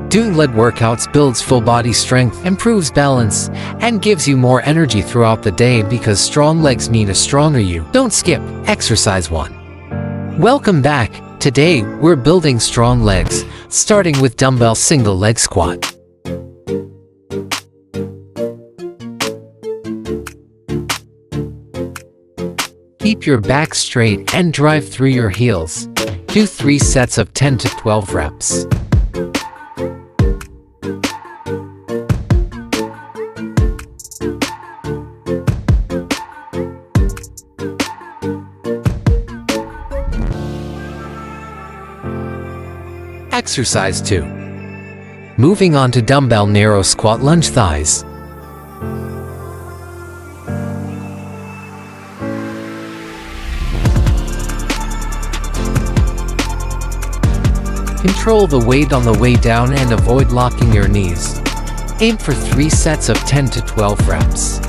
Doing leg workouts builds full body strength, improves balance, and gives you more energy throughout the day because strong legs mean a stronger you. Don't skip exercise 1. Welcome back. Today, we're building strong legs, starting with dumbbell single leg squat. Keep your back straight and drive through your heels. Do 3 sets of 10 to 12 reps. Exercise 2. Moving on to dumbbell narrow squat lunge thighs. Control the weight on the way down and avoid locking your knees. Aim for 3 sets of 10 to 12 reps.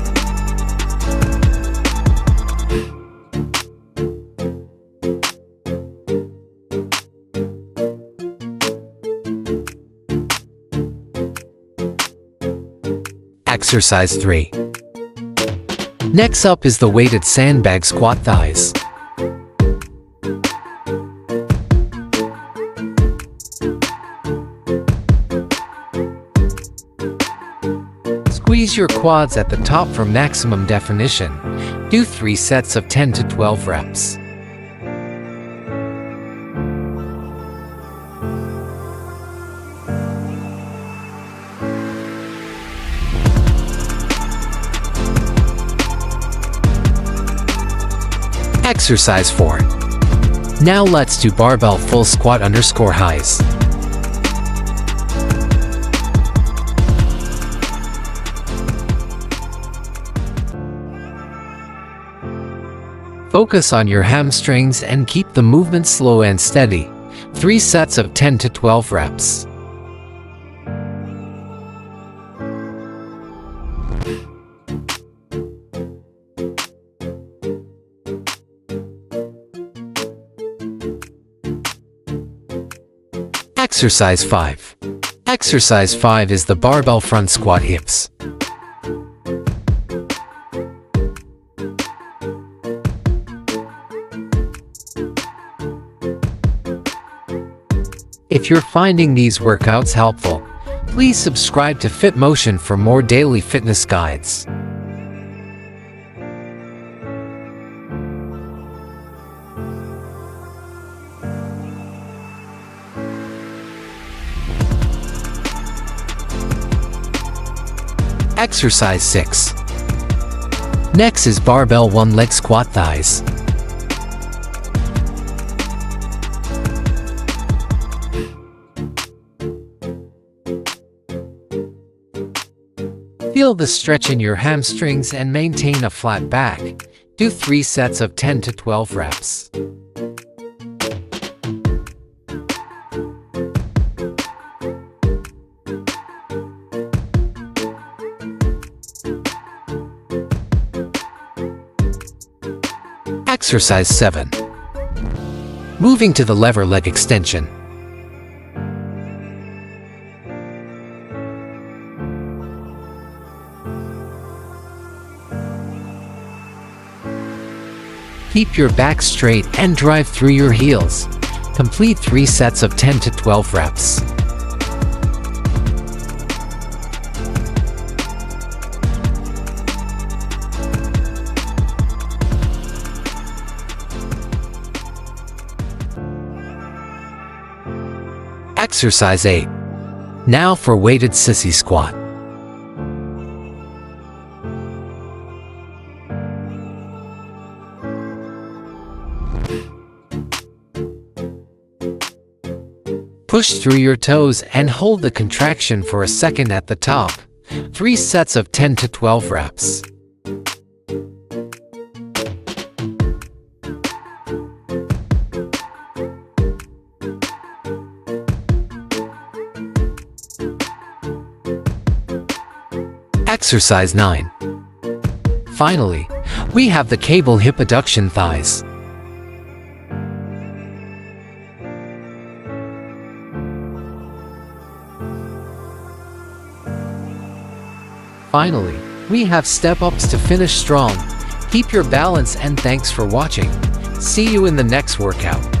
Exercise 3. Next up is the weighted sandbag squat thighs. Squeeze your quads at the top for maximum definition. Do 3 sets of 10 to 12 reps. Exercise 4. Now let's do barbell full squat underscore highs. Focus on your hamstrings and keep the movement slow and steady. 3 sets of 10 to 12 reps. Exercise 5. Exercise 5 is the barbell front squat hips. If you're finding these workouts helpful, please subscribe to Fit Motion for more daily fitness guides. Exercise 6. Next is barbell one leg squat thighs. Feel the stretch in your hamstrings and maintain a flat back. Do 3 sets of 10 to 12 reps. Exercise 7. Moving to the lever leg extension. Keep your back straight and drive through your heels. Complete 3 sets of 10 to 12 reps. Exercise 8. Now for weighted sissy squat. Push through your toes and hold the contraction for a second at the top. 3 sets of 10 to 12 reps. Exercise 9. Finally, we have the cable hip adduction thighs. Finally, we have step-ups to finish strong. Keep your balance and thanks for watching. See you in the next workout.